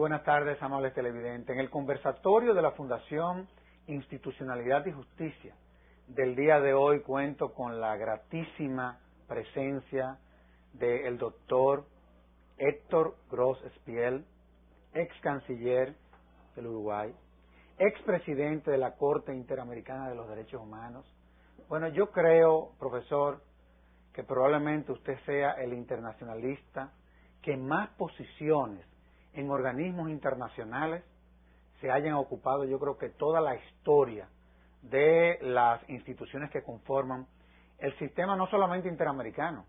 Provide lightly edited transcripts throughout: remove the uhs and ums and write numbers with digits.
buenas tardes, amables televidentes. En el conversatorio de la Fundación Institucionalidad y Justicia del día de hoy cuento con la gratísima presencia del doctor Héctor Gros Espiel, ex canciller del Uruguay, ex presidente de la Corte Interamericana de los Derechos Humanos. Bueno, yo creo, profesor, que probablemente usted sea el internacionalista que más posiciones en organismos internacionales se hayan ocupado. Yo creo que toda la historia de las instituciones que conforman el sistema no solamente interamericano,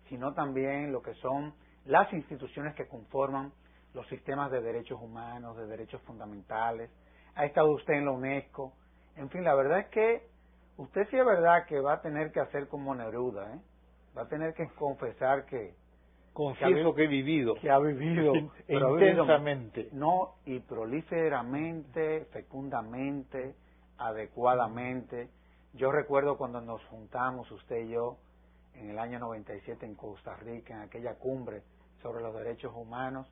sino también lo que son las instituciones que conforman los sistemas de derechos humanos, de derechos fundamentales. Ha estado usted en la UNESCO. En fin, la verdad es que usted sí es verdad que va a tener que hacer como Neruda, ¿eh? Va a tener que confesar que confieso que he vivido. Que ha vivido. Intensamente. No, y prolíferamente, fecundamente, adecuadamente. Yo recuerdo cuando nos juntamos, usted y yo, en el año 97 en Costa Rica, en aquella cumbre sobre los derechos humanos.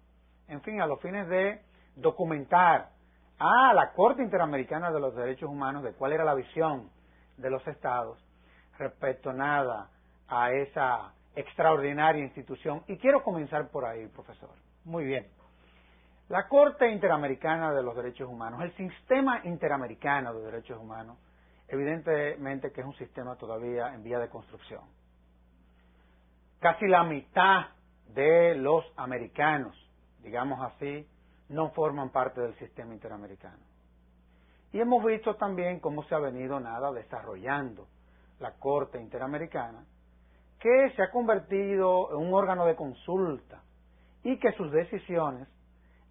En fin, a los fines de documentar a la Corte Interamericana de los Derechos Humanos de cuál era la visión de los estados respecto nada a esa extraordinaria institución. Y quiero comenzar por ahí, profesor. Muy bien. La Corte Interamericana de los Derechos Humanos, el sistema interamericano de derechos humanos, evidentemente que es un sistema todavía en vía de construcción. Casi la mitad de los americanos, digamos así, no forman parte del sistema interamericano. Y hemos visto también cómo se ha venido desarrollando la Corte Interamericana, que se ha convertido en un órgano de consulta y que sus decisiones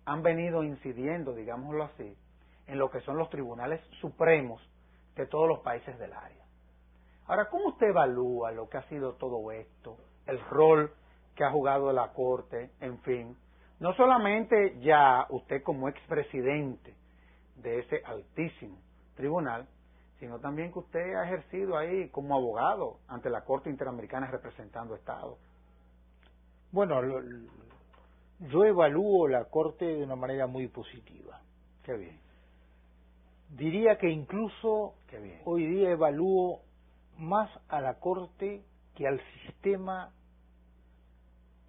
han venido incidiendo, digámoslo así, en lo que son los tribunales supremos de todos los países del área. Ahora, ¿cómo usted evalúa lo que ha sido todo esto, el rol que ha jugado la Corte, en fin? No solamente ya usted como expresidente de ese altísimo tribunal, sino también que usted ha ejercido ahí como abogado ante la Corte Interamericana representando Estados. Bueno, yo evalúo la Corte de una manera muy positiva. Qué bien. Diría que incluso hoy día evalúo más a la Corte que al sistema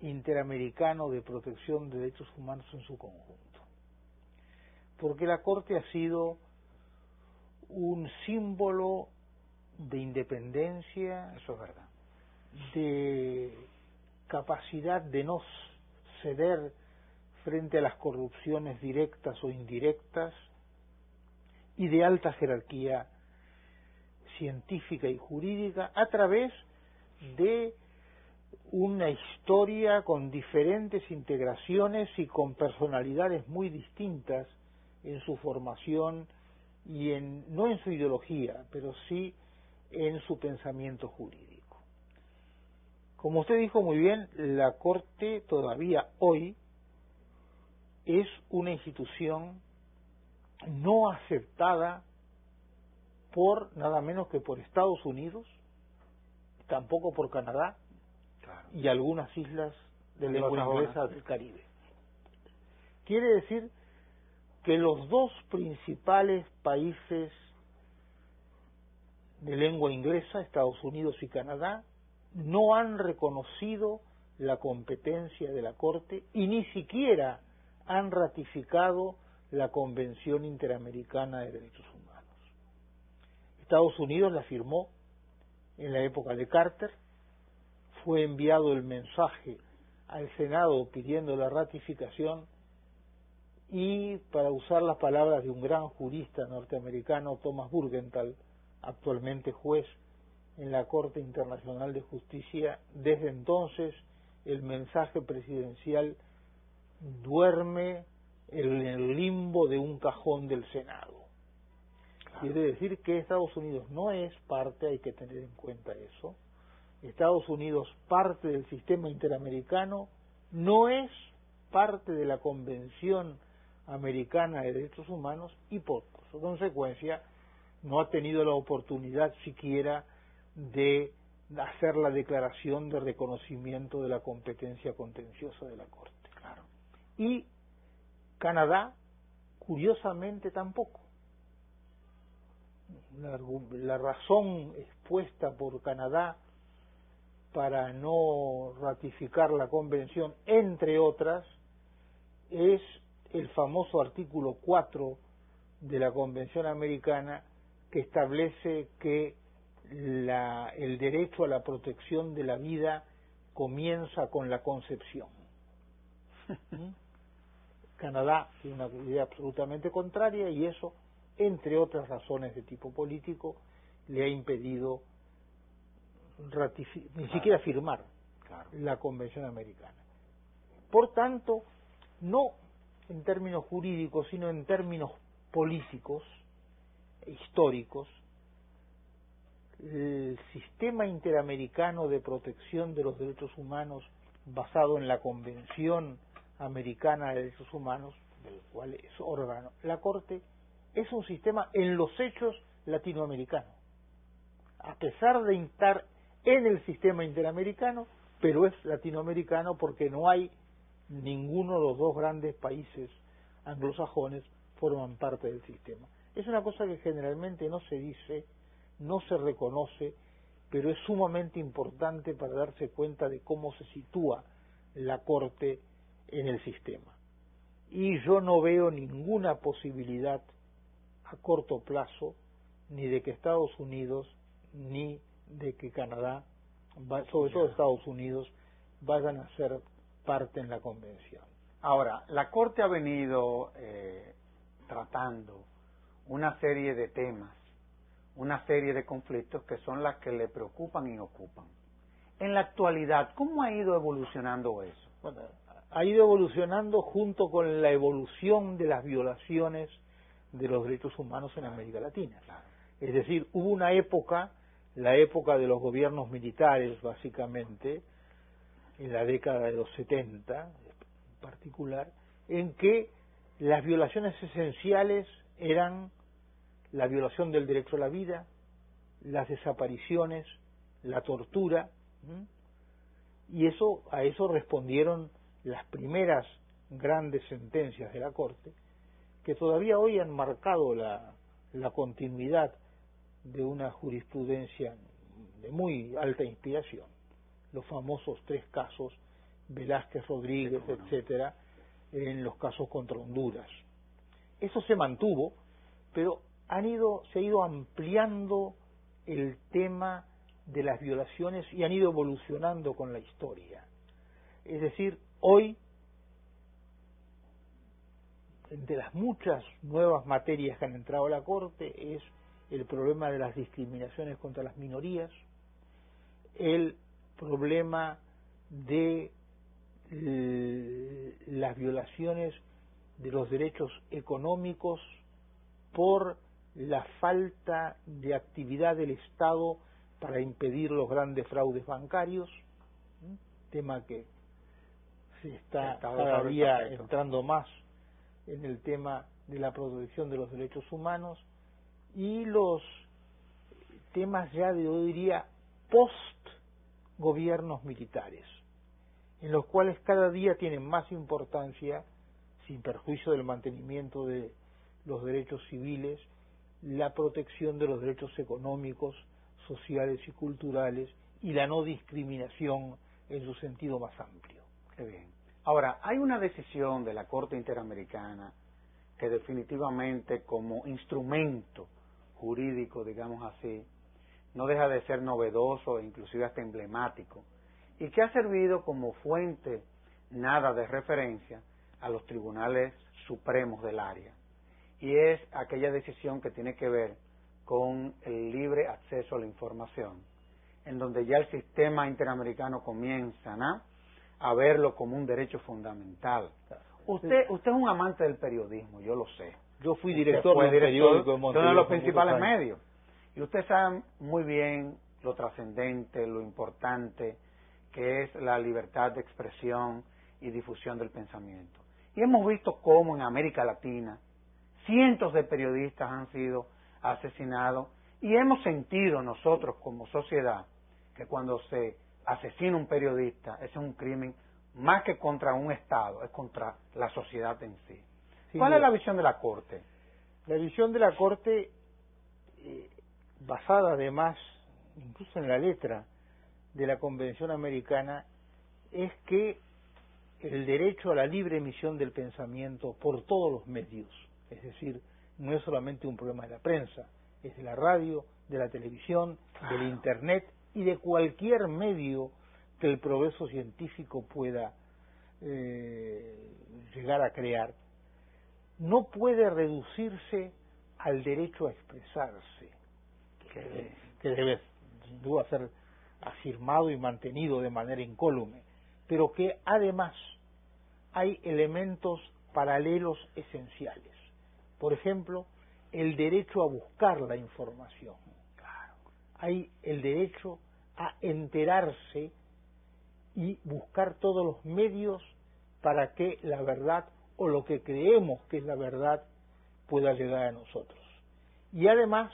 interamericano de protección de derechos humanos en su conjunto. Porque la Corte ha sido un símbolo de independencia, eso es verdad, de capacidad de no ceder frente a las corrupciones directas o indirectas y de alta jerarquía científica y jurídica a través de una historia con diferentes integraciones y con personalidades muy distintas en su formación y no en su ideología, pero sí en su pensamiento jurídico. Como usted dijo muy bien, la Corte todavía hoy es una institución no aceptada por nada menos que por Estados Unidos, tampoco por Canadá, claro, y algunas islas de lengua inglesa del Caribe. Quiere decir que los dos principales países de lengua inglesa, Estados Unidos y Canadá, no han reconocido la competencia de la Corte y ni siquiera han ratificado la Convención Interamericana de Derechos Humanos. Estados Unidos la firmó en la época de Carter, fue enviado el mensaje al Senado pidiendo la ratificación y, para usar las palabras de un gran jurista norteamericano, Thomas Burgenthal, actualmente juez en la Corte Internacional de Justicia, desde entonces el mensaje presidencial duerme en el limbo de un cajón del Senado. Quiere decir que Estados Unidos no es parte, hay que tener en cuenta eso. Estados Unidos, parte del sistema interamericano, no es parte de la Convención Americana de Derechos Humanos y por consecuencia no ha tenido la oportunidad siquiera de hacer la declaración de reconocimiento de la competencia contenciosa de la Corte. Claro. Y Canadá, curiosamente, tampoco. La razón expuesta por Canadá para no ratificar la convención, entre otras, es el famoso artículo 4 de la Convención Americana, que establece que el derecho a la protección de la vida comienza con la concepción. Canadá tiene una idea absolutamente contraria, y eso, entre otras razones de tipo político, le ha impedido ni siquiera firmar la Convención Americana. Por tanto, no en términos jurídicos, sino en términos políticos e históricos, el sistema interamericano de protección de los derechos humanos, basado en la Convención Americana de Derechos Humanos, del cual es órgano la Corte, es un sistema en los hechos latinoamericano, a pesar de estar en el sistema interamericano, pero es latinoamericano porque no hay ninguno de los dos grandes países anglosajones forman parte del sistema. Es una cosa que generalmente no se dice, no se reconoce, pero es sumamente importante para darse cuenta de cómo se sitúa la Corte en el sistema. Y yo no veo ninguna posibilidad a corto plazo, ni de que Estados Unidos, ni de que Canadá, sobre todo Estados Unidos, vayan a ser parte en la convención. Ahora, la Corte ha venido tratando una serie de temas, una serie de conflictos que son las que le preocupan y ocupan. En la actualidad, ¿cómo ha ido evolucionando eso? Bueno, ha ido evolucionando junto con la evolución de las violaciones de los derechos humanos en América Latina. Es decir, hubo una época, la época de los gobiernos militares, básicamente, en la década de los 70 en particular, en que las violaciones esenciales eran la violación del derecho a la vida, las desapariciones, la tortura, y a eso respondieron las primeras grandes sentencias de la Corte, que todavía hoy han marcado la continuidad de una jurisprudencia de muy alta inspiración. Los famosos 3 casos, Velázquez, Rodríguez, etcétera, en los casos contra Honduras. Eso se mantuvo, pero se ha ido ampliando el tema de las violaciones y han ido evolucionando con la historia. Es decir, hoy, entre las muchas nuevas materias que han entrado a la Corte, es el problema de las discriminaciones contra las minorías, el problema de las violaciones de los derechos económicos por la falta de actividad del Estado para impedir los grandes fraudes bancarios, tema que se está cada día entrando más en el tema de la protección de los derechos humanos, y los temas ya yo diría post gobiernos militares, en los cuales cada día tienen más importancia, sin perjuicio del mantenimiento de los derechos civiles, la protección de los derechos económicos, sociales y culturales, y la no discriminación en su sentido más amplio. Qué bien. Ahora, hay una decisión de la Corte Interamericana que definitivamente, como instrumento jurídico, digamos así, no deja de ser novedoso e inclusive hasta emblemático, y que ha servido como fuente nada de referencia a los tribunales supremos del área, y es aquella decisión que tiene que ver con el libre acceso a la información, en donde ya el sistema interamericano comienza a verlo como un derecho fundamental. Usted es un amante del periodismo, yo lo sé. Yo fui director del periódico de Montevideo, uno de los principales medios. Y usted sabe muy bien lo trascendente, lo importante que es la libertad de expresión y difusión del pensamiento. Y hemos visto cómo en América Latina cientos de periodistas han sido asesinados, y hemos sentido nosotros como sociedad que cuando se asesina un periodista, ese es un crimen más que contra un Estado, es contra la sociedad en sí. ¿Cuál es la visión de la Corte? La visión de la Corte, basada además, incluso en la letra de la Convención Americana, es que el derecho a la libre emisión del pensamiento por todos los medios, es decir, no es solamente un problema de la prensa, es de la radio, de la televisión, del internet y de cualquier medio que el progreso científico pueda llegar a crear, no puede reducirse al derecho a expresarse, que debe sin duda ser afirmado y mantenido de manera incólume, pero que además hay elementos paralelos esenciales. Por ejemplo, el derecho a buscar la información. Hay el derecho a enterarse y buscar todos los medios para que la verdad o lo que creemos que es la verdad pueda llegar a nosotros. Y además,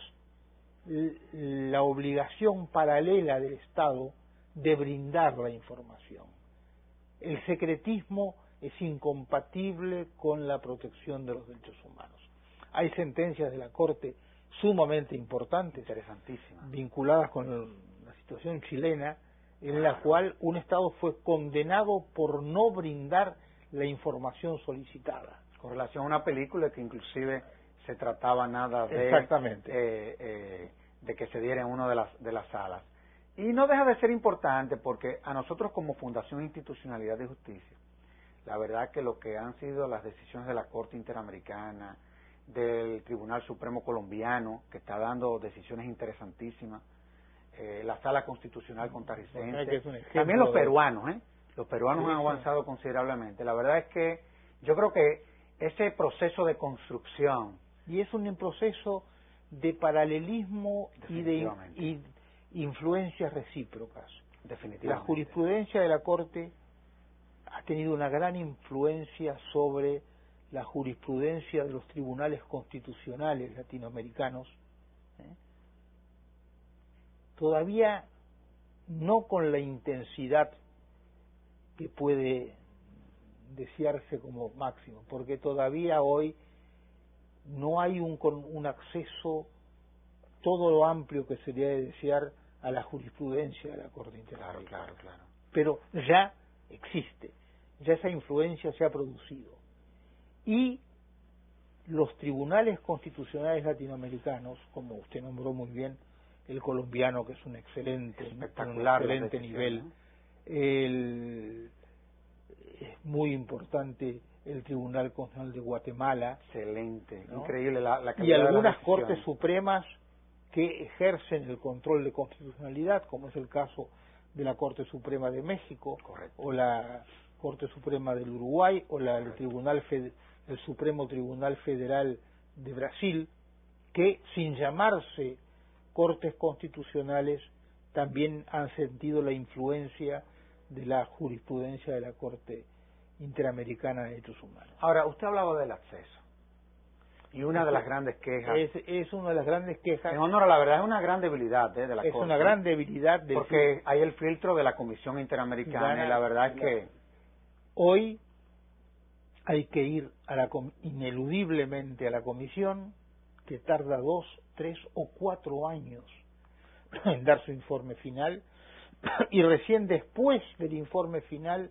la obligación paralela del Estado de brindar la información. El secretismo es incompatible con la protección de los derechos humanos. Hay sentencias de la Corte sumamente importantes, interesantísimas, vinculadas con la situación chilena, en la cual un Estado fue condenado por no brindar la información solicitada. Con relación a una película que inclusive se trataba nada de, exactamente, de que se diera en una de las salas. Y no deja de ser importante porque a nosotros como Fundación Institucionalidad de Justicia, la verdad que lo que han sido las decisiones de la Corte Interamericana, del Tribunal Supremo Colombiano, que está dando decisiones interesantísimas, la Sala Constitucional Costarricense, también los peruanos, los peruanos han avanzado considerablemente. La verdad es que yo creo que ese proceso de construcción, y es un proceso de paralelismo y de influencias recíprocas. Definitivamente. La jurisprudencia de la Corte ha tenido una gran influencia sobre la jurisprudencia de los tribunales constitucionales latinoamericanos, todavía no con la intensidad que puede desearse como máximo, porque todavía hoy no hay un acceso todo lo amplio que sería de desear a la jurisprudencia de la Corte Interamericana. Claro. Pero ya existe, ya esa influencia se ha producido. Y los tribunales constitucionales latinoamericanos, como usted nombró muy bien, el colombiano, que es un excelente, espectacular, un excelente nivel, es muy importante el Tribunal Constitucional de Guatemala, excelente, ¿no? Increíble la calidad y algunas de las cortes supremas que ejercen el control de constitucionalidad, como es el caso de la Corte Suprema de México, correcto, o la Corte Suprema del Uruguay, o el Supremo Tribunal Federal de Brasil, que sin llamarse cortes constitucionales también han sentido la influencia de la jurisprudencia de la Corte Interamericana de Derechos Humanos. Ahora, usted hablaba del acceso, y una de las grandes quejas, es una de las grandes quejas, en honor a la verdad, es una gran debilidad de la Corte. Es una gran debilidad porque hay el filtro de la Comisión Interamericana, y la verdad es que hoy hay que ir ineludiblemente a la Comisión, que tarda 2, 3 o 4 años en dar su informe final, y recién después del informe final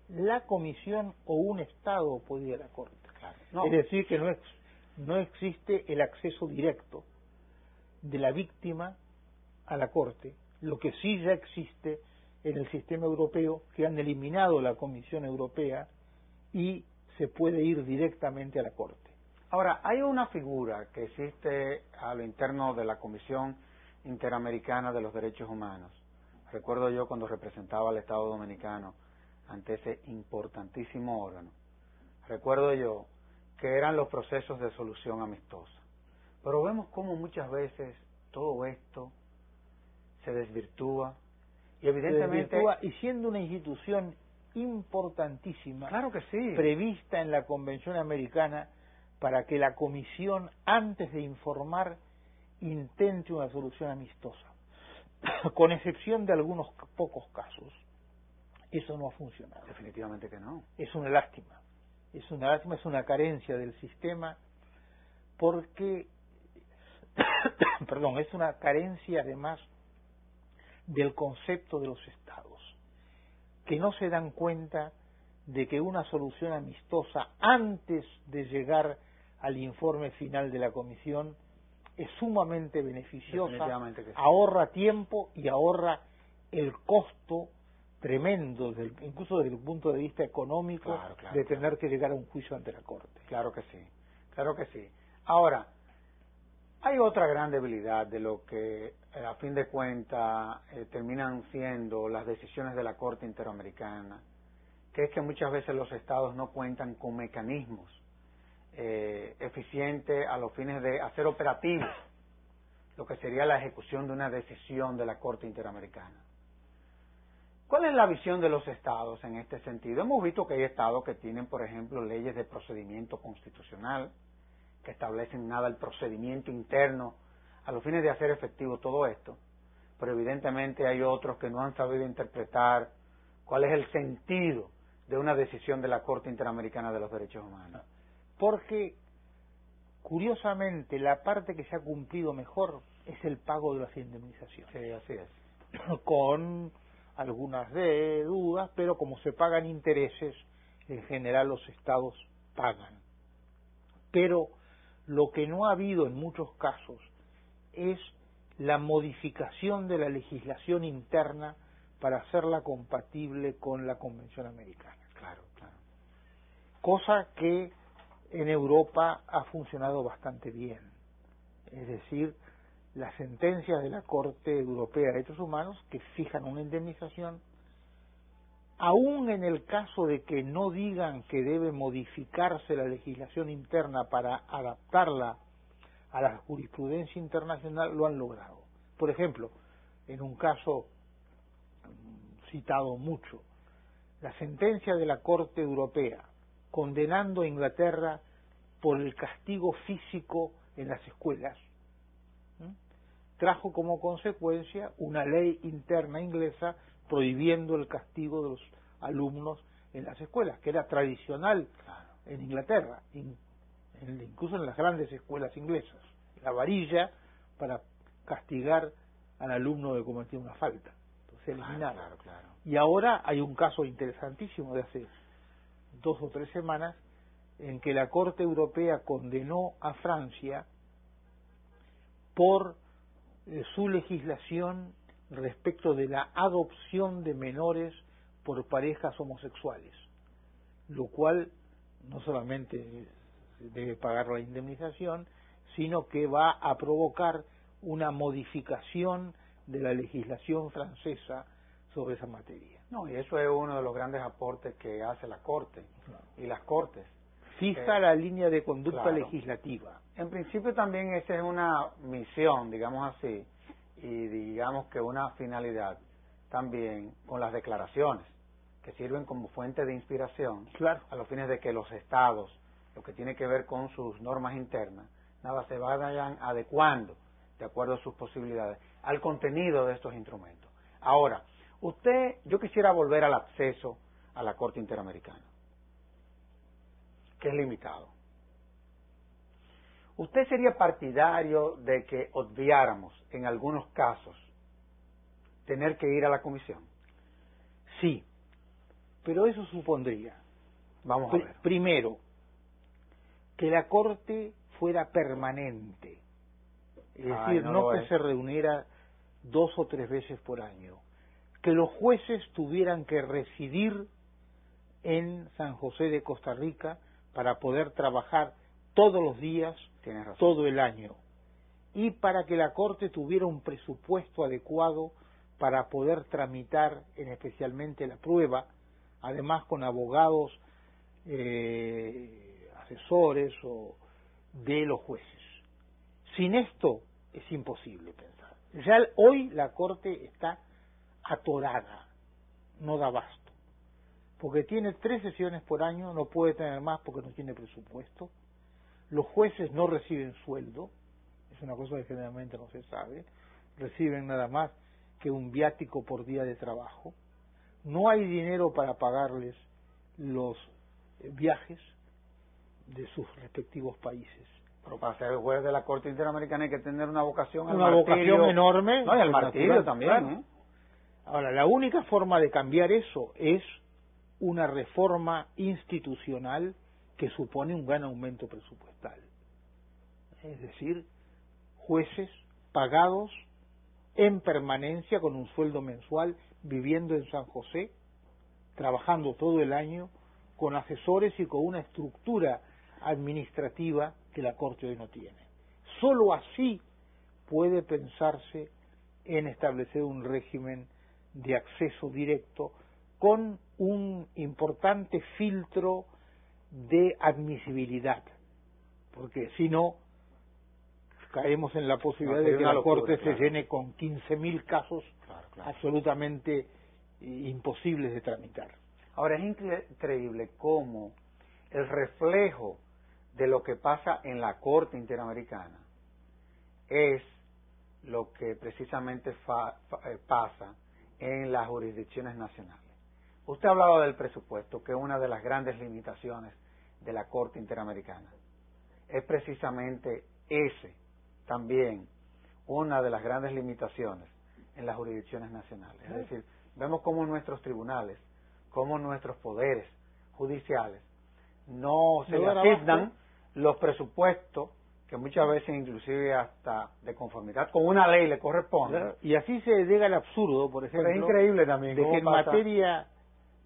la Comisión o un Estado puede ir a la Corte. Claro. No. Es decir, que no existe el acceso directo de la víctima a la Corte, lo que sí ya existe en el sistema europeo, que han eliminado la Comisión Europea y se puede ir directamente a la Corte. Ahora, hay una figura que existe a lo interno de la Comisión Interamericana de los Derechos Humanos. Recuerdo yo cuando representaba al Estado Dominicano ante ese importantísimo órgano. Recuerdo yo que eran los procesos de solución amistosa. Pero vemos cómo muchas veces todo esto se desvirtúa y evidentemente... y siendo una institución importantísima, claro que sí, prevista en la Convención Americana para que la Comisión, antes de informar, intente una solución amistosa. Con excepción de algunos pocos casos, eso no ha funcionado. Definitivamente que no. Es una lástima. es una lástima, es una carencia del sistema, porque, perdón, es una carencia además del concepto de los estados, que no se dan cuenta de que una solución amistosa antes de llegar al informe final de la comisión es sumamente beneficiosa, que sí. Ahorra tiempo y ahorra el costo tremendo, incluso desde el punto de vista económico, de tener que llegar a un juicio ante la Corte. Claro que sí, claro que sí. Ahora, hay otra gran debilidad de lo que a fin de cuentas terminan siendo las decisiones de la Corte Interamericana, que es que muchas veces los estados no cuentan con mecanismos eficientes a los fines de hacer operativos lo que sería la ejecución de una decisión de la Corte Interamericana. ¿Cuál es la visión de los estados en este sentido? Hemos visto que hay estados que tienen, por ejemplo, leyes de procedimiento constitucional, que establecen el procedimiento interno a los fines de hacer efectivo todo esto, pero evidentemente hay otros que no han sabido interpretar cuál es el sentido de una decisión de la Corte Interamericana de los Derechos Humanos. Porque, curiosamente, la parte que se ha cumplido mejor es el pago de las indemnizaciones. Sí, así es. Con algunas dudas, pero como se pagan intereses, en general los estados pagan. Pero lo que no ha habido en muchos casos es la modificación de la legislación interna para hacerla compatible con la Convención Americana. Claro. Cosa que en Europa ha funcionado bastante bien. Es decir, las sentencias de la Corte Europea de Derechos Humanos que fijan una indemnización, aún en el caso de que no digan que debe modificarse la legislación interna para adaptarla a la jurisprudencia internacional, lo han logrado. Por ejemplo, en un caso citado mucho, la sentencia de la Corte Europea condenando a Inglaterra por el castigo físico en las escuelas, trajo como consecuencia una ley interna inglesa prohibiendo el castigo de los alumnos en las escuelas, que era tradicional en Inglaterra, incluso en las grandes escuelas inglesas, la varilla para castigar al alumno que cometía una falta. Entonces se eliminaba. Claro. Y ahora hay un caso interesantísimo de hace 2 o 3 semanas en que la Corte Europea condenó a Francia por su legislación respecto de la adopción de menores por parejas homosexuales, lo cual no solamente debe pagar la indemnización, sino que va a provocar una modificación de la legislación francesa sobre esa materia. No, y eso es uno de los grandes aportes que hace la Corte y las Cortes. Fija la línea de conducta legislativa. En principio también esa es una misión, digamos así, y digamos que una finalidad también con las declaraciones, que sirven como fuente de inspiración a los fines de que los estados, lo que tiene que ver con sus normas internas, se vayan adecuando, de acuerdo a sus posibilidades, al contenido de estos instrumentos. Ahora, yo quisiera volver al acceso a la Corte Interamericana, que es limitado. ¿Usted sería partidario de que obviáramos, en algunos casos, tener que ir a la comisión? Sí, pero eso supondría, vamos a ver, primero, que la Corte fuera permanente, es decir, no que se reuniera 2 o 3 veces por año, que los jueces tuvieran que residir en San José de Costa Rica para poder trabajar todos los días, todo el año, y para que la Corte tuviera un presupuesto adecuado para poder tramitar especialmente la prueba, además con abogados asesores o de los jueces. Sin esto es imposible pensar. Ya hoy la Corte está atorada, no da abasto, porque tiene 3 sesiones por año, no puede tener más porque no tiene presupuesto. Los jueces no reciben sueldo, es una cosa que generalmente no se sabe, reciben nada más que un viático por día de trabajo, no hay dinero para pagarles los viajes, de sus respectivos países. Pero para ser juez de la Corte Interamericana hay que tener una vocación al Una martirio. vocación enorme. No, y al martirio natural, también. claro. Ahora, la única forma de cambiar eso es una reforma institucional que supone un gran aumento presupuestal. Es decir, jueces pagados en permanencia con un sueldo mensual, viviendo en San José, trabajando todo el año, con asesores y con una estructura administrativa que la Corte hoy no tiene. Solo así puede pensarse en establecer un régimen de acceso directo con un importante filtro de admisibilidad, porque si no caemos en la posibilidad de que la Corte se llene con 15.000 casos absolutamente imposibles de tramitar. Ahora, es increíble cómo el reflejo de lo que pasa en la Corte Interamericana es lo que precisamente pasa en las jurisdicciones nacionales. Usted ha hablado del presupuesto, que es una de las grandes limitaciones de la Corte Interamericana. Es precisamente ese también una de las grandes limitaciones en las jurisdicciones nacionales. Es decir, vemos cómo nuestros tribunales, cómo nuestros poderes judiciales no se le asignan los presupuestos que muchas veces inclusive hasta de conformidad con una ley le corresponde. Claro. Y así se llega al absurdo, por ejemplo, pero es increíble también de que en materia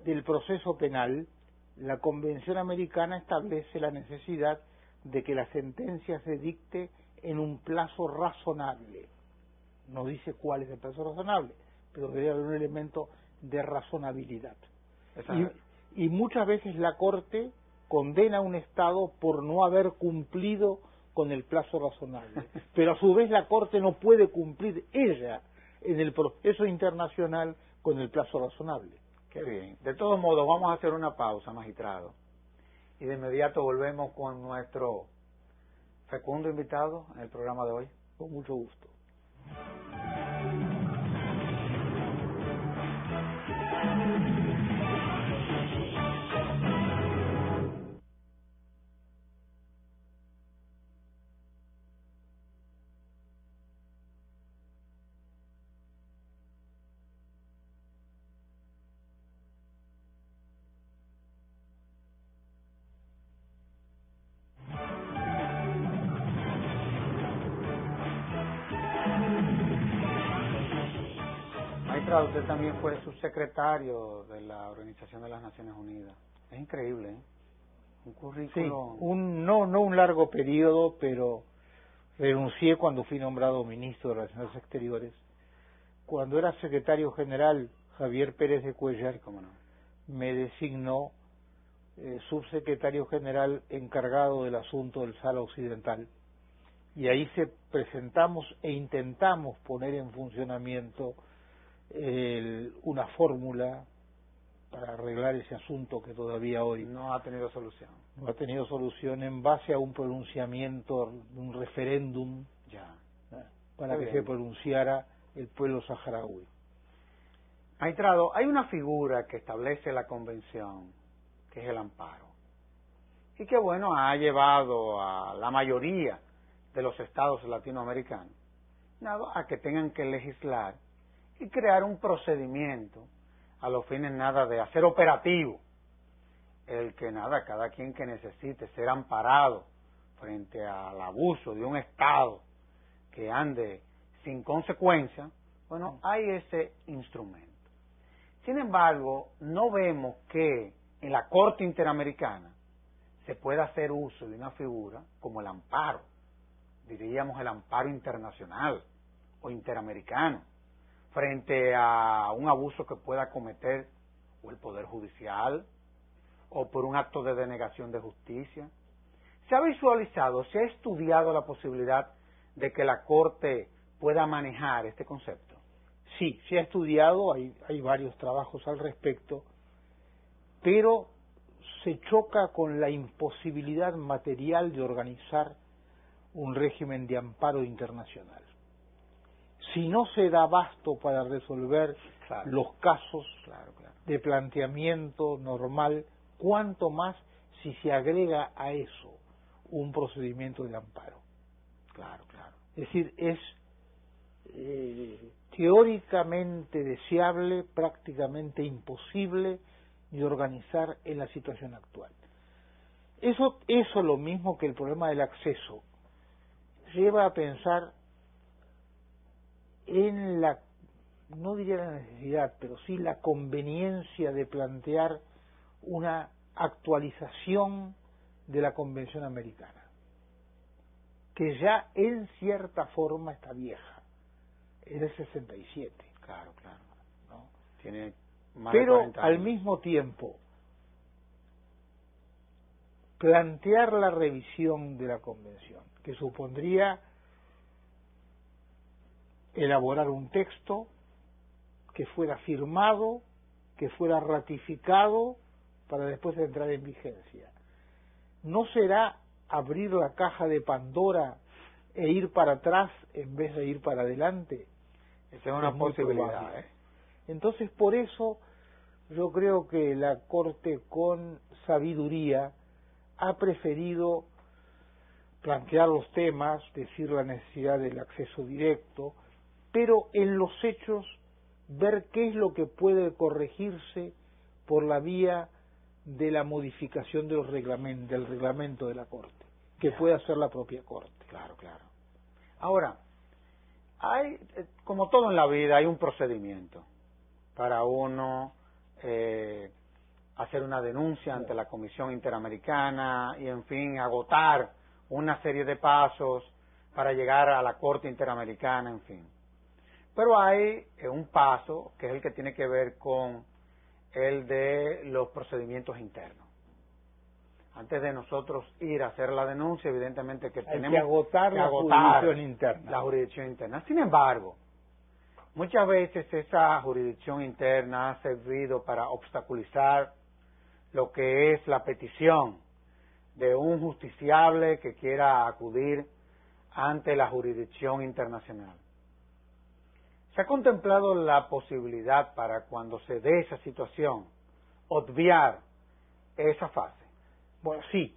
del proceso penal la Convención Americana establece la necesidad de que la sentencia se dicte en un plazo razonable. No dice cuál es el plazo razonable, pero debe haber un elemento de razonabilidad. Y muchas veces la Corte condena a un Estado por no haber cumplido con el plazo razonable, pero a su vez la Corte no puede cumplir ella en el proceso internacional con el plazo razonable. Qué bien. De todos modos, vamos a hacer una pausa, magistrado, y de inmediato volvemos con nuestro fecundo invitado en el programa de hoy. Con mucho gusto. Magistrado, usted también fue subsecretario de la Organización de las Naciones Unidas. Es increíble, ¿eh? Un currículo... Sí, no un largo periodo, pero renuncié cuando fui nombrado ministro de Relaciones Exteriores. Cuando era secretario general, Javier Pérez de Cuéllar, ¿Cómo no? me designó subsecretario general encargado del asunto del Sahara Occidental. Y ahí presentamos e intentamos poner en funcionamiento una fórmula para arreglar ese asunto que todavía hoy no ha tenido solución. No ha tenido solución en base a un pronunciamiento, un referéndum para que se pronunciara el pueblo saharaui. Magistrado, hay una figura que establece la convención, que es el amparo, y que bueno, ha llevado a la mayoría de los estados latinoamericanos a que tengan que legislar y crear un procedimiento a los fines de hacer operativo el que cada quien que necesite ser amparado frente al abuso de un Estado que ande sin consecuencia, bueno, hay ese instrumento. Sin embargo, no vemos que en la Corte Interamericana se pueda hacer uso de una figura como el amparo, diríamos el amparo internacional o interamericano, frente a un abuso que pueda cometer o el Poder Judicial o por un acto de denegación de justicia. ¿Se ha visualizado, se ha estudiado la posibilidad de que la Corte pueda manejar este concepto? Sí, se ha estudiado, hay varios trabajos al respecto, pero se choca con la imposibilidad material de organizar un régimen de amparo internacional. Si no se da abasto para resolver los casos de planteamiento normal, cuánto más si se agrega a eso un procedimiento de amparo. Claro, claro. Es decir, es teóricamente deseable, prácticamente imposible de organizar en la situación actual. Eso lo mismo que el problema del acceso lleva a pensar en la, no diría la necesidad, pero sí la conveniencia de plantear una actualización de la Convención Americana, que ya en cierta forma está vieja, es del 67. Claro, claro. ¿No? Tiene más pero de 40 años. Al mismo tiempo, plantear la revisión de la Convención, que supondría elaborar un texto que fuera firmado, que fuera ratificado para después entrar en vigencia. ¿No será abrir la caja de Pandora e ir para atrás en vez de ir para adelante? Esa es una posibilidad. Entonces, por eso yo creo que la Corte, con sabiduría, ha preferido plantear los temas, decir la necesidad del acceso directo, pero en los hechos ver qué es lo que puede corregirse por la vía de la modificación de los del reglamento de la Corte, que puede hacer la propia Corte. Claro, claro. Ahora, hay, como todo en la vida, hay un procedimiento para uno hacer una denuncia ante la Comisión Interamericana y, en fin, agotar una serie de pasos para llegar a la Corte Interamericana, en fin. Pero hay un paso que es el que tiene que ver con el de los procedimientos internos. Antes de nosotros ir a hacer la denuncia, evidentemente que tenemos que agotar la jurisdicción interna. La jurisdicción interna. Sin embargo, muchas veces esa jurisdicción interna ha servido para obstaculizar lo que es la petición de un justiciable que quiera acudir ante la jurisdicción internacional. ¿Se ha contemplado la posibilidad para cuando se dé esa situación obviar esa fase? Bueno, sí.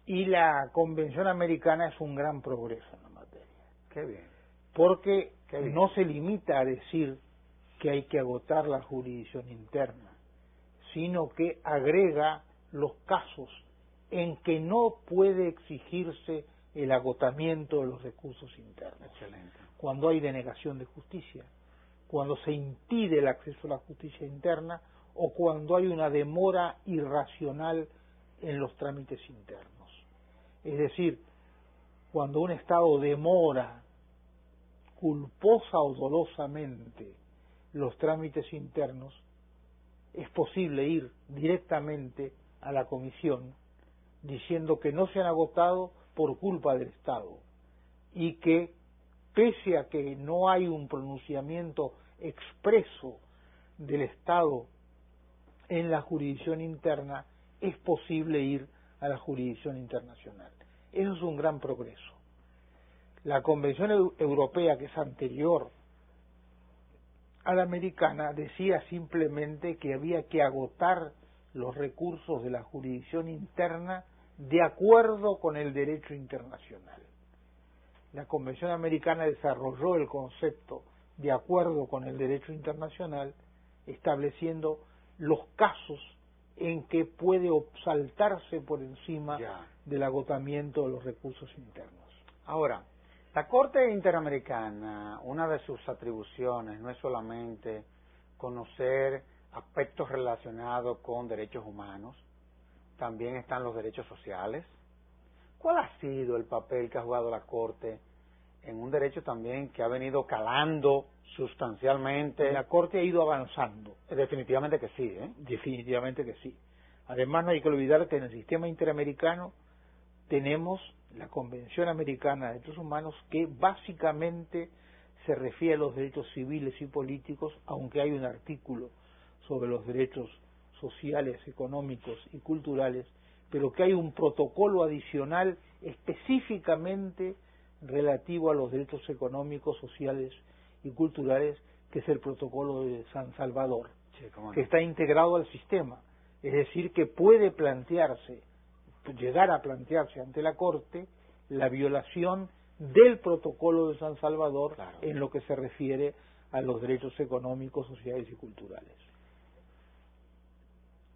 Y la Convención Americana es un gran progreso en la materia. Qué bien. Porque Qué bien. no se limita a decir que hay que agotar la jurisdicción interna, sino que agrega los casos en que no puede exigirse el agotamiento de los recursos internos. Excelente. Cuando hay denegación de justicia, cuando se impide el acceso a la justicia interna o cuando hay una demora irracional en los trámites internos. Es decir, cuando un Estado demora culposa o dolosamente los trámites internos, es posible ir directamente a la Comisión diciendo que no se han agotado por culpa del Estado y que, pese a que no hay un pronunciamiento expreso del Estado en la jurisdicción interna, es posible ir a la jurisdicción internacional. Eso es un gran progreso. La Convención Europea, que es anterior a la americana, decía simplemente que había que agotar los recursos de la jurisdicción interna de acuerdo con el derecho internacional. La Convención Americana desarrolló el concepto de acuerdo con el derecho internacional, estableciendo los casos en que puede saltarse por encima del agotamiento de los recursos internos. Ahora, la Corte Interamericana, una de sus atribuciones no es solamente conocer aspectos relacionados con derechos humanos, también están los derechos sociales. ¿Cuál ha sido el papel que ha jugado la Corte en un derecho también que ha venido calando sustancialmente? La Corte ha ido avanzando. Definitivamente que sí, ¿eh? Definitivamente que sí. Además, no hay que olvidar que en el sistema interamericano tenemos la Convención Americana de Derechos Humanos, que básicamente se refiere a los derechos civiles y políticos, aunque hay un artículo sobre los derechos sociales, económicos y culturales, pero que hay un protocolo adicional específicamente relativo a los derechos económicos, sociales y culturales, que es el protocolo de San Salvador, Sí, ¿cómo no? que está integrado al sistema, es decir, que puede plantearse llegar a plantearse ante la Corte la violación del protocolo de San Salvador, claro, en lo que se refiere a los derechos económicos, sociales y culturales.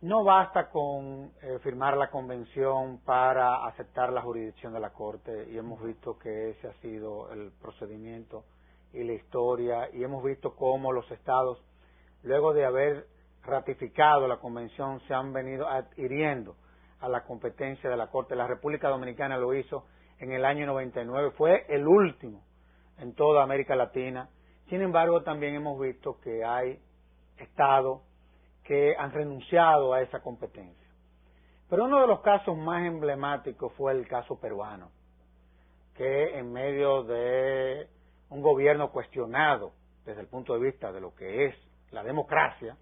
No basta con firmar la convención para aceptar la jurisdicción de la Corte, y hemos visto que ese ha sido el procedimiento y la historia, y hemos visto cómo los estados, luego de haber ratificado la convención, se han venido adhiriendo a la competencia de la Corte. La República Dominicana lo hizo en el año 99, fue el último en toda América Latina. Sin embargo, también hemos visto que hay estados que han renunciado a esa competencia. Pero uno de los casos más emblemáticos fue el caso peruano, que en medio de un gobierno cuestionado desde el punto de vista de lo que es la democracia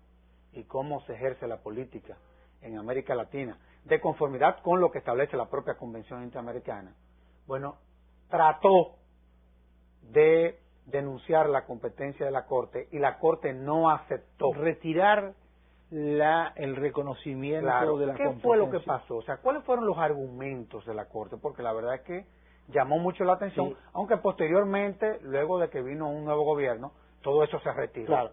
y cómo se ejerce la política en América Latina, de conformidad con lo que establece la propia Convención Interamericana, bueno, trató de denunciar la competencia de la Corte y la Corte no aceptó retirar el reconocimiento, claro, de la competencia. ¿Qué fue lo que pasó? O sea, ¿cuáles fueron los argumentos de la Corte? Porque la verdad es que llamó mucho la atención, sí, aunque posteriormente, luego de que vino un nuevo gobierno, todo eso se retiró. Claro.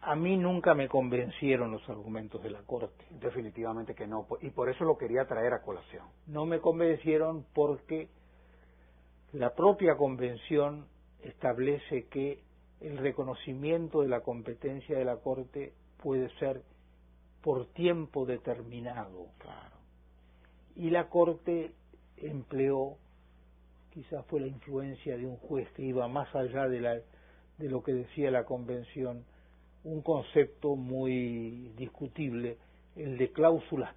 A mí nunca me convencieron los argumentos de la Corte. Definitivamente que no, y por eso lo quería traer a colación. No me convencieron porque la propia Convención establece que el reconocimiento de la competencia de la Corte puede ser por tiempo determinado. Claro. Y la Corte empleó, quizás fue la influencia de un juez que iba más allá de lo que decía la Convención, un concepto muy discutible, el de cláusulas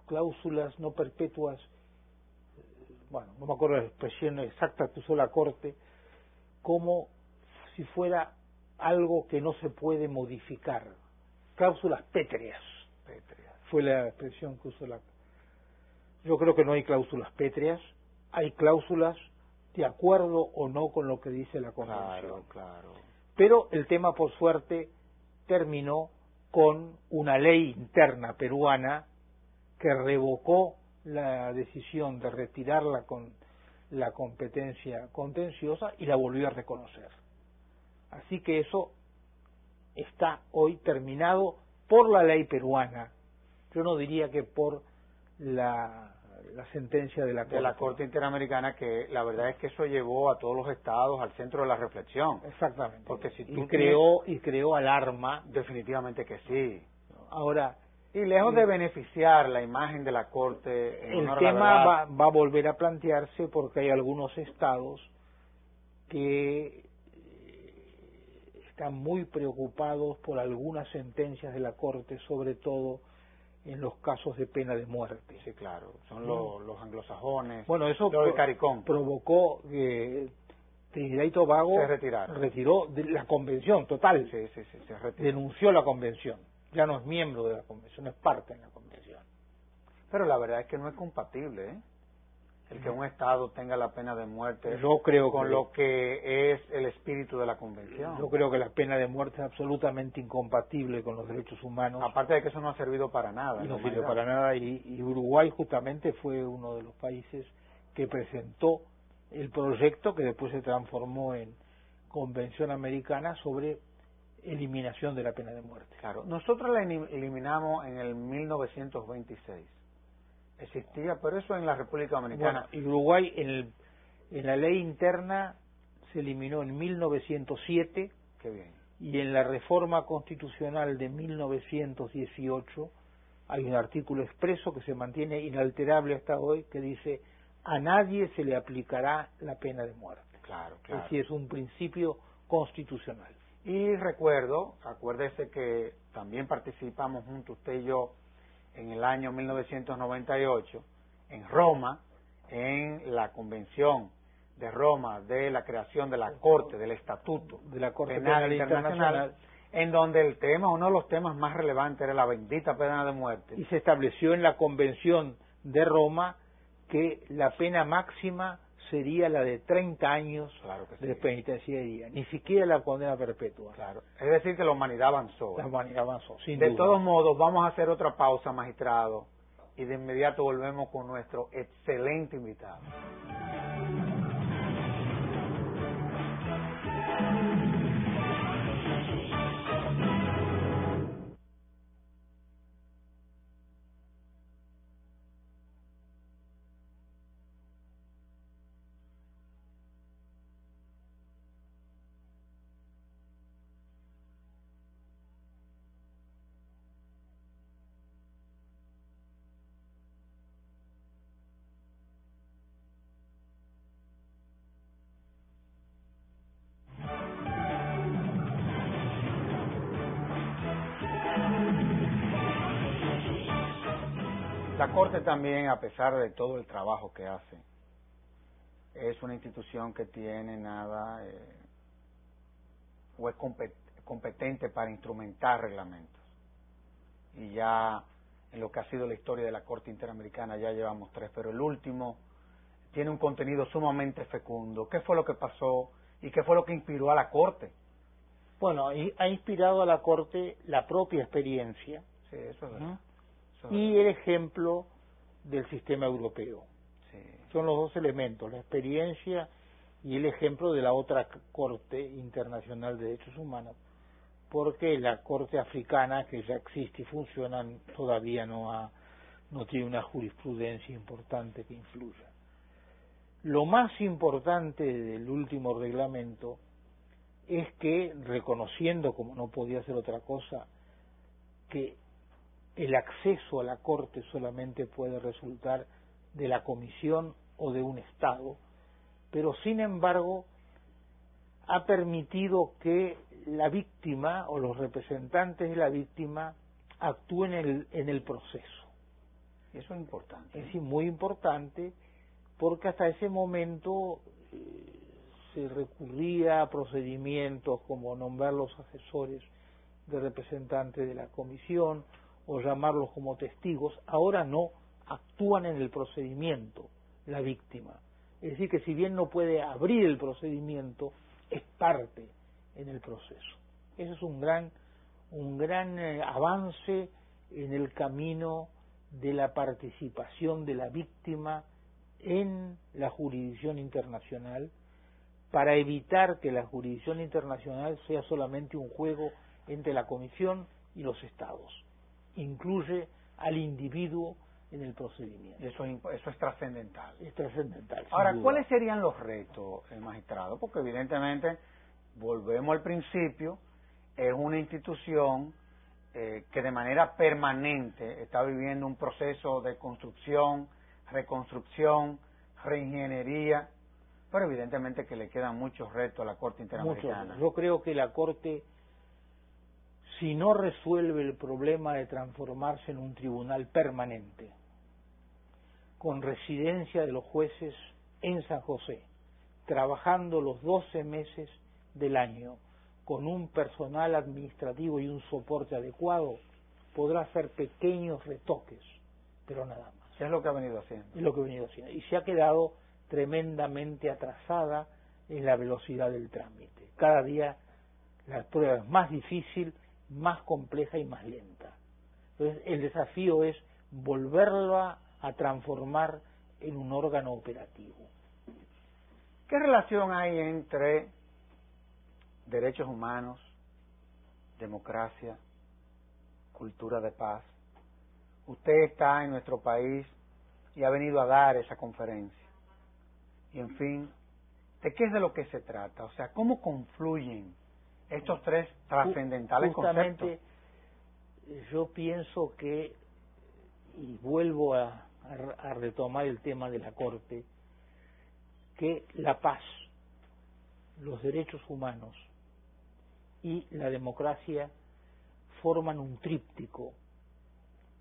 cláusulas no perpetuas, bueno, no me acuerdo la expresión exacta que usó la Corte, como si fuera algo que no se puede modificar, cláusulas pétreas. Fue la expresión que usó la. Yo creo que no hay cláusulas pétreas, hay cláusulas de acuerdo o no con lo que dice la Convención. Claro. Pero el tema, por suerte, terminó con una ley interna peruana que revocó la decisión de retirar la competencia contenciosa y la volvió a reconocer. Así que eso está hoy terminado por la ley peruana. Yo no diría que por la sentencia de la Corte Interamericana, que la verdad es que eso llevó a todos los estados al centro de la reflexión. Exactamente. Porque si tú creó alarma. Definitivamente que sí. Ahora, y lejos de beneficiar la imagen de la Corte, el tema va a volver a plantearse porque hay algunos estados que están muy preocupados por algunas sentencias de la Corte, sobre todo en los casos de pena de muerte. Sí, claro, son los anglosajones. Bueno, eso del CARICOM provocó que Trinidad y Tobago se retiró de la convención total. Sí, se retiró. Denunció la convención. Ya no es miembro de la convención, es parte de la convención. Pero la verdad es que no es compatible, ¿eh? El que un Estado tenga la pena de muerte yo creo con lo que es el espíritu de la Convención. Yo creo que la pena de muerte es absolutamente incompatible con los derechos humanos. Aparte de que eso no ha servido para nada. Y no sirve para nada, y Uruguay justamente fue uno de los países que presentó el proyecto que después se transformó en Convención Americana sobre eliminación de la pena de muerte. Claro, nosotros la eliminamos en el 1926. Existía, pero eso en la República Dominicana. Bueno, y Uruguay en la ley interna se eliminó en 1907. Qué bien. Y en la reforma constitucional de 1918 hay un artículo expreso que se mantiene inalterable hasta hoy que dice: a nadie se le aplicará la pena de muerte. Claro. Es decir, es un principio constitucional. Y acuérdese que también participamos juntos usted y yo en el año 1998 en Roma, en la Convención de Roma de la creación de la Corte, del Estatuto de la Corte Penal Internacional, en donde el tema, uno de los temas más relevantes era la bendita pena de muerte. Y se estableció en la Convención de Roma que la pena máxima sería la de 30 años Claro que sí. de penitenciaría, ni siquiera la condena perpetua. Claro. Es decir, que la humanidad avanzó. La humanidad avanzó, sin De duda. todos modos, vamos a hacer otra pausa, magistrado, y de inmediato volvemos con nuestro excelente invitado. La Corte también, a pesar de todo el trabajo que hace, es una institución que tiene o es competente para instrumentar reglamentos. Y ya en lo que ha sido la historia de la Corte Interamericana ya llevamos 3, pero el último tiene un contenido sumamente fecundo. ¿Qué fue lo que pasó y qué fue lo que inspiró a la Corte? Bueno, ha inspirado a la Corte la propia experiencia. Sí, eso es verdad. Y el ejemplo del sistema europeo. Sí. Son los dos elementos, la experiencia y el ejemplo de la otra Corte Internacional de Derechos Humanos, porque la Corte Africana, que ya existe y funciona, todavía no tiene una jurisprudencia importante que influya. Lo más importante del último reglamento es que, reconociendo, como no podía ser otra cosa, que el acceso a la Corte solamente puede resultar de la Comisión o de un Estado, pero sin embargo ha permitido que la víctima o los representantes de la víctima actúen en el proceso. Y eso es importante. Es muy importante porque hasta ese momento se recurría a procedimientos como nombrar los asesores de representantes de la Comisión o llamarlos como testigos. Ahora no, actúan en el procedimiento la víctima. Es decir, que si bien no puede abrir el procedimiento, es parte en el proceso. Ese es un gran avance en el camino de la participación de la víctima en la jurisdicción internacional, para evitar que la jurisdicción internacional sea solamente un juego entre la Comisión y los Estados. Incluye al individuo en el procedimiento. Eso es trascendental. Es trascendental. Ahora, ¿cuáles serían los retos, magistrado? Porque evidentemente, volvemos al principio, es una institución que de manera permanente está viviendo un proceso de construcción, reconstrucción, reingeniería, pero evidentemente que le quedan muchos retos a la Corte Interamericana. Yo creo que la Corte, si no resuelve el problema de transformarse en un tribunal permanente, con residencia de los jueces en San José, trabajando los 12 meses del año, con un personal administrativo y un soporte adecuado, podrá hacer pequeños retoques, pero nada más. Es lo que ha venido haciendo. Es lo que ha venido haciendo. Y se ha quedado tremendamente atrasada en la velocidad del trámite. Cada día la prueba es más difícil, más compleja y más lenta. Entonces el desafío es volverla a transformar en un órgano operativo. ¿Qué relación hay entre derechos humanos, democracia, cultura de paz? Usted está en nuestro país y ha venido a dar esa conferencia. Y en fin, ¿de qué es de lo que se trata? O sea, ¿cómo confluyen estos tres trascendentales Justamente, conceptos? Yo pienso que, y vuelvo a retomar el tema de la Corte, que la paz, los derechos humanos y la democracia forman un tríptico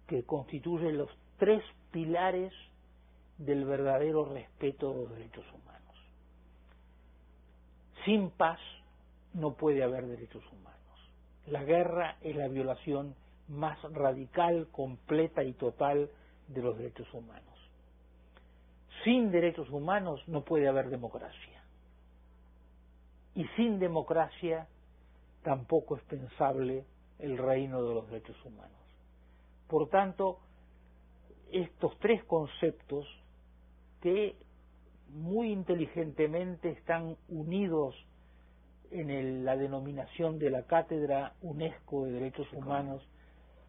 que constituye los tres pilares del verdadero respeto de los derechos humanos. Sin paz no puede haber derechos humanos. La guerra es la violación más radical, completa y total de los derechos humanos. sin derechos humanos no puede haber democracia. Y sin democracia tampoco es pensable el reino de los derechos humanos. Por tanto, estos tres conceptos que muy inteligentemente están unidos en la denominación de la Cátedra UNESCO de Derechos Humanos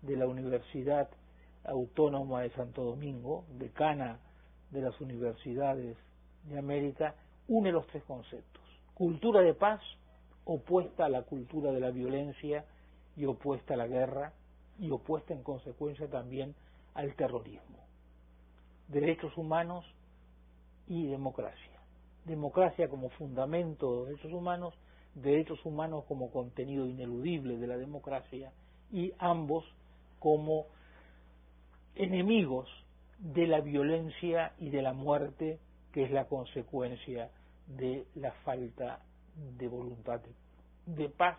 de la Universidad Autónoma de Santo Domingo, decana de las universidades de América, une los tres conceptos. Cultura de paz, opuesta a la cultura de la violencia y opuesta a la guerra, y opuesta en consecuencia también al terrorismo. Derechos humanos y democracia. Democracia como fundamento de los derechos humanos como contenido ineludible de la democracia, y ambos como enemigos de la violencia y de la muerte, que es la consecuencia de la falta de voluntad de paz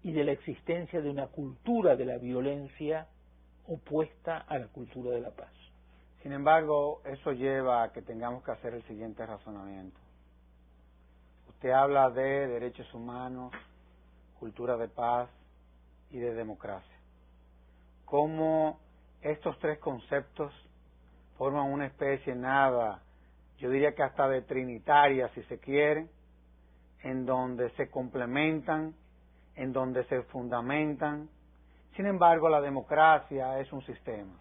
y de la existencia de una cultura de la violencia opuesta a la cultura de la paz. Sin embargo, eso lleva a que tengamos que hacer el siguiente razonamiento. Usted habla de derechos humanos, cultura de paz y de democracia. ¿Cómo estos tres conceptos forman una especie nada, yo diría que hasta de trinitaria, si se quiere, en donde se complementan, en donde se fundamentan? Sin embargo, la democracia es un sistema,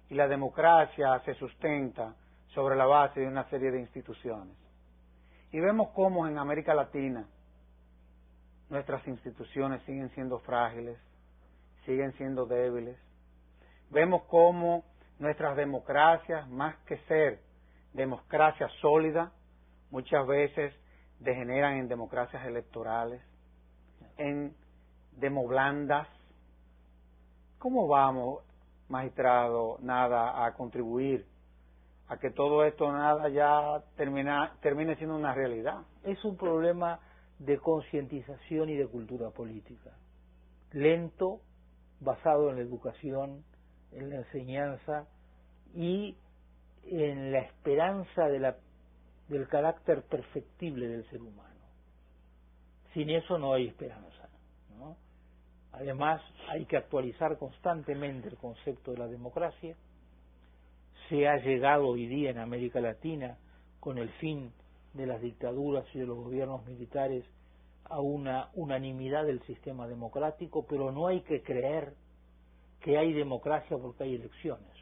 y la democracia se sustenta sobre la base de una serie de instituciones. Y vemos cómo en América Latina nuestras instituciones siguen siendo frágiles, siguen siendo débiles. Vemos cómo nuestras democracias, más que ser democracias sólidas, muchas veces degeneran en democracias electorales, en demoblandas. ¿Cómo vamos, magistrado, nada, a contribuir a que todo esto nada ya termine siendo una realidad? Es un problema de concientización y de cultura política, lento, basado en la educación, en la enseñanza y en la esperanza del carácter perfectible del ser humano. Sin eso no hay esperanza, ¿no? Además, hay que actualizar constantemente el concepto de la democracia. Se ha llegado hoy día en América Latina, con el fin de las dictaduras y de los gobiernos militares, a una unanimidad del sistema democrático, pero no hay que creer que hay democracia porque hay elecciones.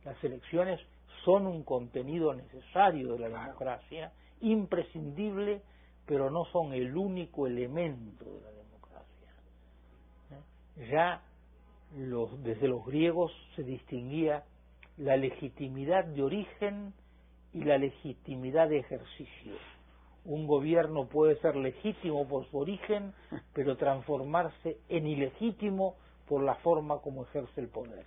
Las elecciones son un contenido necesario de la democracia, imprescindible, pero no son el único elemento de la democracia. Ya desde los griegos se distinguía la legitimidad de origen y la legitimidad de ejercicio. Un gobierno puede ser legítimo por su origen, pero transformarse en ilegítimo por la forma como ejerce el poder.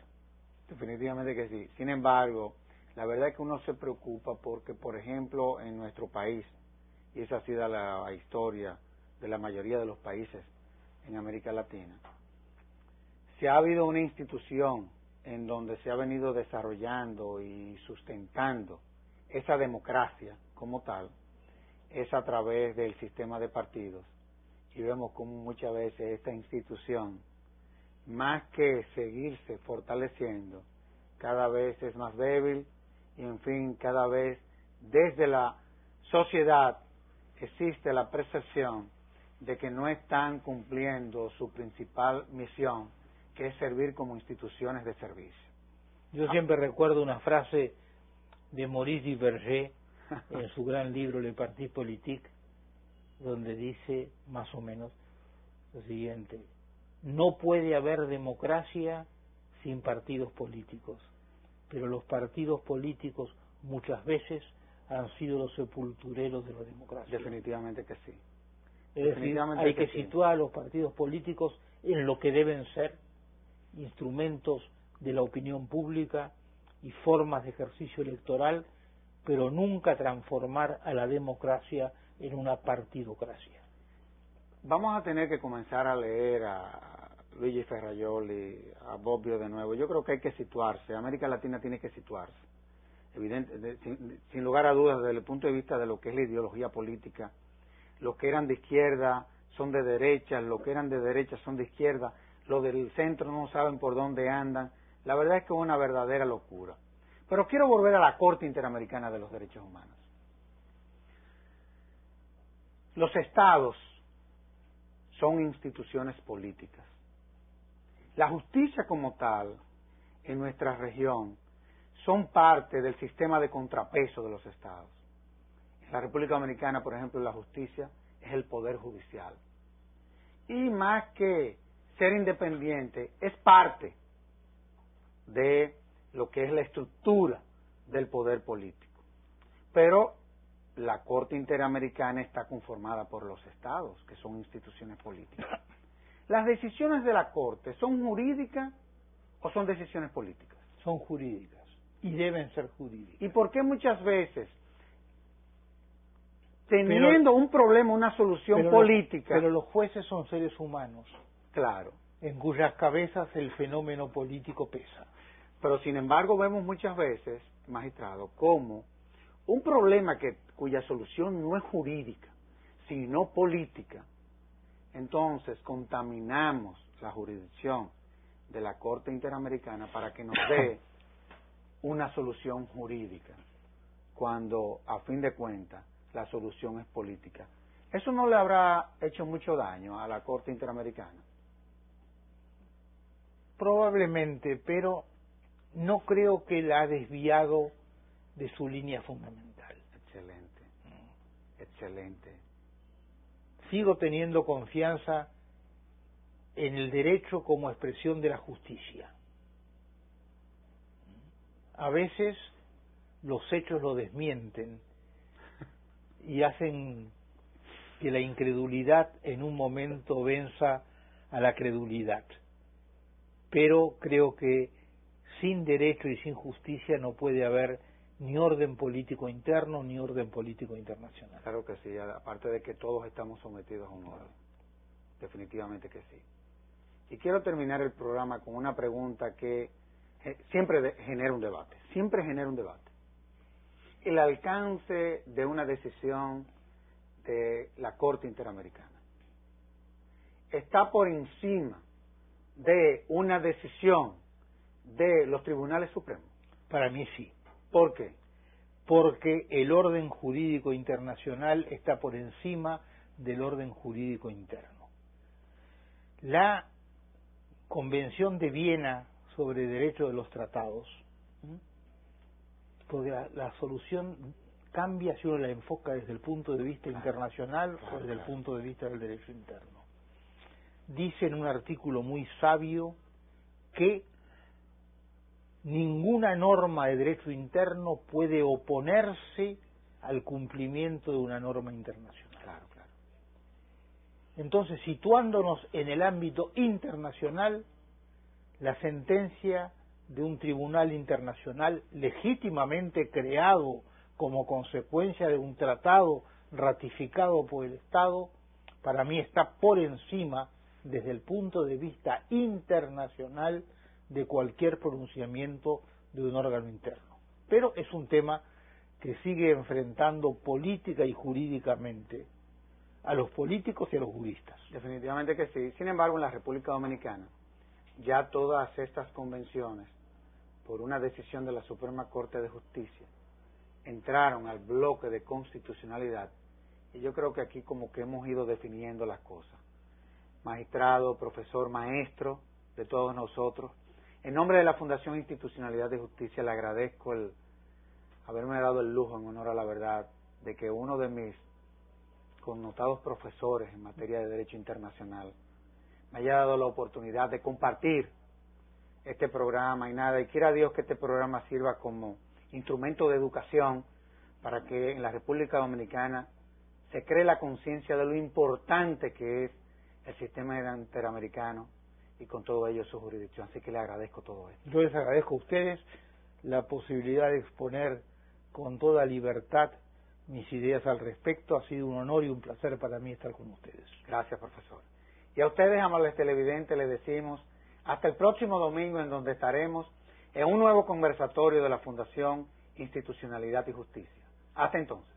Definitivamente que sí. Sin embargo, la verdad es que uno se preocupa porque, por ejemplo, en nuestro país, y esa ha sido la historia de la mayoría de los países en América Latina, si ha habido una institución en donde se ha venido desarrollando y sustentando esa democracia como tal, es a través del sistema de partidos. Y vemos como muchas veces esta institución, más que seguirse fortaleciendo, cada vez es más débil, y en fin, cada vez desde la sociedad existe la percepción de que no están cumpliendo su principal misión, que es servir como instituciones de servicio. Yo siempre recuerdo una frase de Maurice Duverger en su gran libro Le Parti Politique, donde dice más o menos lo siguiente: no puede haber democracia sin partidos políticos, pero los partidos políticos muchas veces han sido los sepultureros de la democracia. Definitivamente que sí. Es decir, hay que situar a los partidos políticos en lo que deben ser: instrumentos de la opinión pública y formas de ejercicio electoral, pero nunca transformar a la democracia en una partidocracia. Vamos a tener que comenzar a leer a Luigi Ferrajoli, a Bobbio de nuevo. Yo creo que hay que situarse, América Latina tiene que situarse sin lugar a dudas, desde el punto de vista de lo que es la ideología política, los que eran de izquierda son de derecha, los que eran de derecha son de izquierda, los del centro no saben por dónde andan. La verdad es que es una verdadera locura. Pero quiero volver a la Corte Interamericana de los Derechos Humanos. Los estados son instituciones políticas. La justicia como tal, en nuestra región, son parte del sistema de contrapeso de los estados. En la República Dominicana, por ejemplo, la justicia es el poder judicial. Y más que ser independiente, es parte de lo que es la estructura del poder político. Pero la Corte Interamericana está conformada por los estados, que son instituciones políticas. ¿Las decisiones de la Corte son jurídicas o son decisiones políticas? Son jurídicas y deben ser jurídicas. ¿Y por qué muchas veces, teniendo un problema, una solución política... Pero los jueces son seres humanos. Claro. En cuyas cabezas el fenómeno político pesa. Pero sin embargo vemos muchas veces, magistrado, como un problema cuya solución no es jurídica, sino política, entonces contaminamos la jurisdicción de la Corte Interamericana para que nos dé una solución jurídica, cuando a fin de cuentas la solución es política. ¿Eso no le habrá hecho mucho daño a la Corte Interamericana? Probablemente, pero no creo que la ha desviado de su línea fundamental. Excelente, excelente. Sigo teniendo confianza en el derecho como expresión de la justicia. A veces los hechos lo desmienten y hacen que la incredulidad en un momento venza a la credulidad. Pero creo que sin derecho y sin justicia no puede haber ni orden político interno ni orden político internacional. Claro que sí, aparte de que todos estamos sometidos a un orden. Definitivamente que sí. Y quiero terminar el programa con una pregunta que siempre genera un debate, El alcance de una decisión de la Corte Interamericana está por encima de una decisión de los tribunales supremos. Para mí sí. ¿Por qué? Porque el orden jurídico internacional está por encima del orden jurídico interno. La Convención de Viena sobre Derecho de los Tratados, porque la solución cambia si uno la enfoca desde el punto de vista internacional o desde el punto de vista del derecho interno. Dice en un artículo muy sabio que ninguna norma de derecho interno puede oponerse al cumplimiento de una norma internacional. Claro, claro. Entonces, situándonos en el ámbito internacional, la sentencia de un tribunal internacional legítimamente creado como consecuencia de un tratado ratificado por el Estado, para mí está por encima, desde el punto de vista internacional, de cualquier pronunciamiento de un órgano interno. Pero es un tema que sigue enfrentando política y jurídicamente a los políticos y a los juristas. Definitivamente que sí. Sin embargo, en la República Dominicana, ya todas estas convenciones, por una decisión de la Suprema Corte de Justicia, entraron al bloque de constitucionalidad, y yo creo que aquí como que hemos ido definiendo las cosas. Magistrado, profesor, maestro de todos nosotros, en nombre de la Fundación Institucionalidad de Justicia le agradezco el haberme dado el lujo, en honor a la verdad, de que uno de mis connotados profesores en materia de derecho internacional me haya dado la oportunidad de compartir este programa y quiera Dios que este programa sirva como instrumento de educación para que en la República Dominicana se cree la conciencia de lo importante que es el sistema interamericano y con todo ello su jurisdicción. Así que le agradezco todo esto. Yo les agradezco a ustedes la posibilidad de exponer con toda libertad mis ideas al respecto. Ha sido un honor y un placer para mí estar con ustedes. Gracias, profesor. Y a ustedes, amables televidentes, les decimos hasta el próximo domingo, en donde estaremos en un nuevo conversatorio de la Fundación Institucionalidad y Justicia. Hasta entonces.